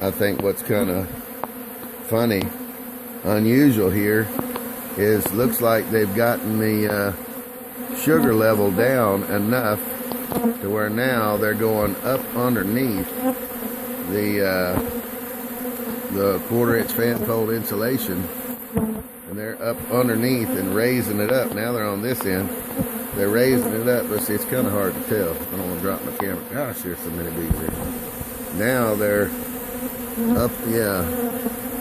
I think what's kind of funny, unusual here is looks like they've gotten the sugar level down enough to where now they're going up underneath the 1/4-inch fan-fold insulation, and they're up underneath and raising it up. Now they're on this end. They're raising it up, but see, it's kind of hard to tell. I don't want to drop my camera. Gosh, there's so many bees here. Now they're up, yeah.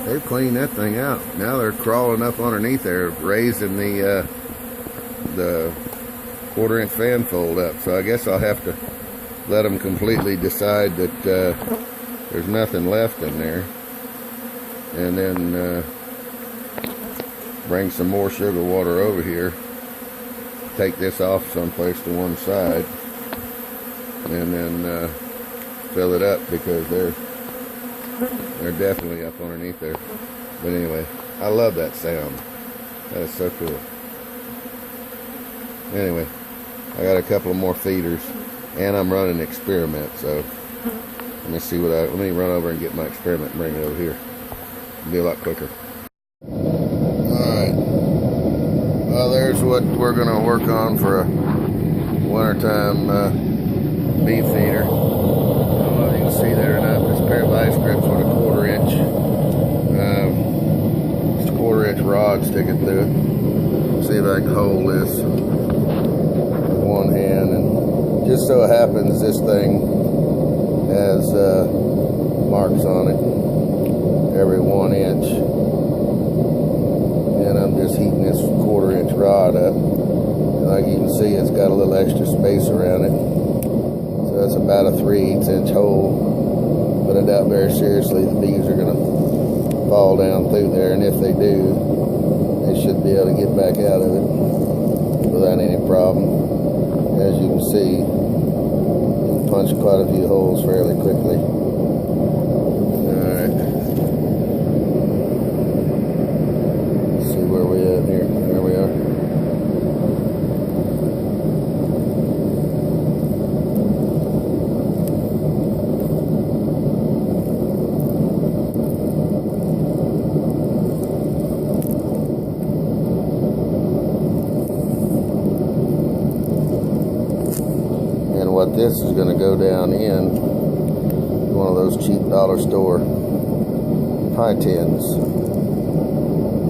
They've cleaned that thing out. Now they're crawling up underneath there, raising the 1/4-inch fan fold up. So I guess I'll have to let them completely decide that there's nothing left in there, and then bring some more sugar water over here, take this off someplace to one side, and then fill it up, because they're definitely up underneath there. But anyway, I love that sound. That is so cool. Anyway, I got a couple of more feeders, and I'm running an experiment. So let me see let me run over and get my experiment and bring it over here. It'll be a lot quicker. Alright. Well, there's what we're going to work on for a wintertime beef feeder. I don't know if you can see there or not. This pair of vice grips with a 1/4-inch. Just a 1/4-inch rod sticking through it. See if I can hold this with one hand. And just so it happens, this thing has marks on it every 1 inch. And I'm just heating this 1/4-inch rod up. And like you can see, it's got a little extra space around it. So that's about a 3/8 hole. But I doubt very seriously the bees are going to fall down through there. And if they do, they should be able to get back out of it without any problem. As you can see, you can punch quite a few holes fairly quickly. Alright. See where we at here. There we are. What this is going to go down in one of those cheap dollar store pie tins.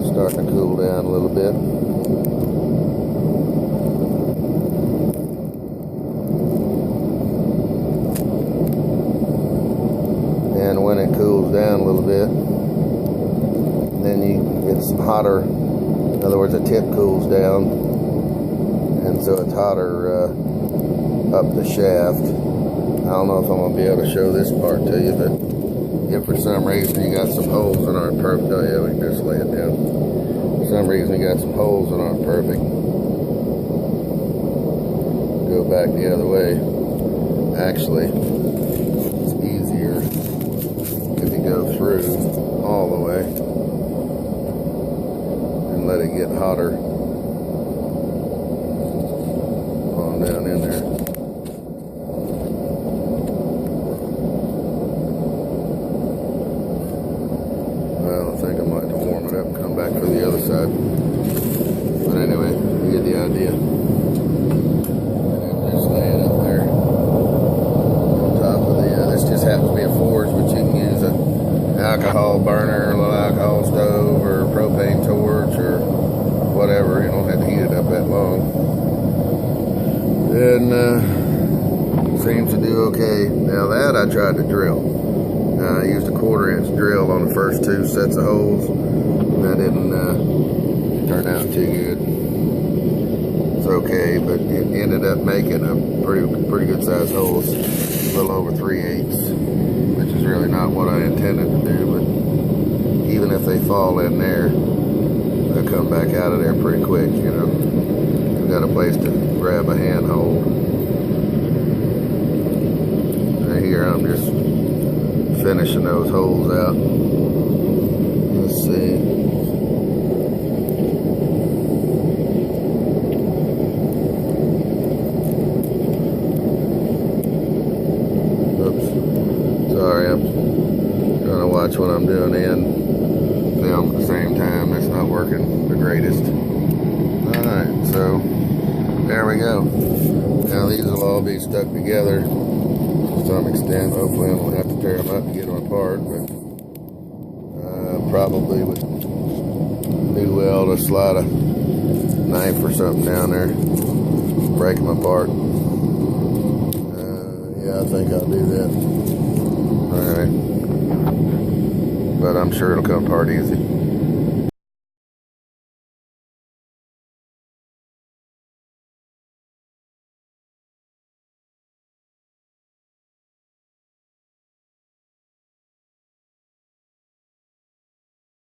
Starting to cool down a little bit. And when it cools down a little bit, then you get some hotter. In other words, the tip cools down, and so it's hotter up the shaft. I don't know if I'm going to be able to show this part to you, but if for some reason you got some holes in our perfect, oh yeah, we can just lay it down. For some reason you got some holes in our perfect, go back the other way. Actually, it's easier if you go through all the way and let it get hotter on down in there. I think I might have to warm it up and come back for the other side. But anyway, you get the idea. And just lay it up there on top of the, this just happens to be a forge, but you can use an alcohol burner, or a little alcohol stove, or a propane torch, or whatever. You don't have to heat it up that long. And seems to do okay. Now that I tried to drill. I used a 1/4-inch drill on the first 2 sets of holes, and that didn't turn out too good. It's okay, but it ended up making a pretty good sized holes, a little over 3/8, which is really not what I intended to do. But even if they fall in there, they'll come back out of there pretty quick. You know, you've got a place to grab a handhold. Right here, I'm just finishing those holes out. Let's see. Oops. Sorry, I'm trying to when I'm doing and film at the same time. That's not working the greatest. Alright, so there we go. Now these will all be stuck together to some extent. Hopefully I won't have to tear them up to get them apart, but probably would do well to slide a knife or something down there, break them apart. Yeah, I think I'll do that. Alright. But I'm sure it'll come apart easy.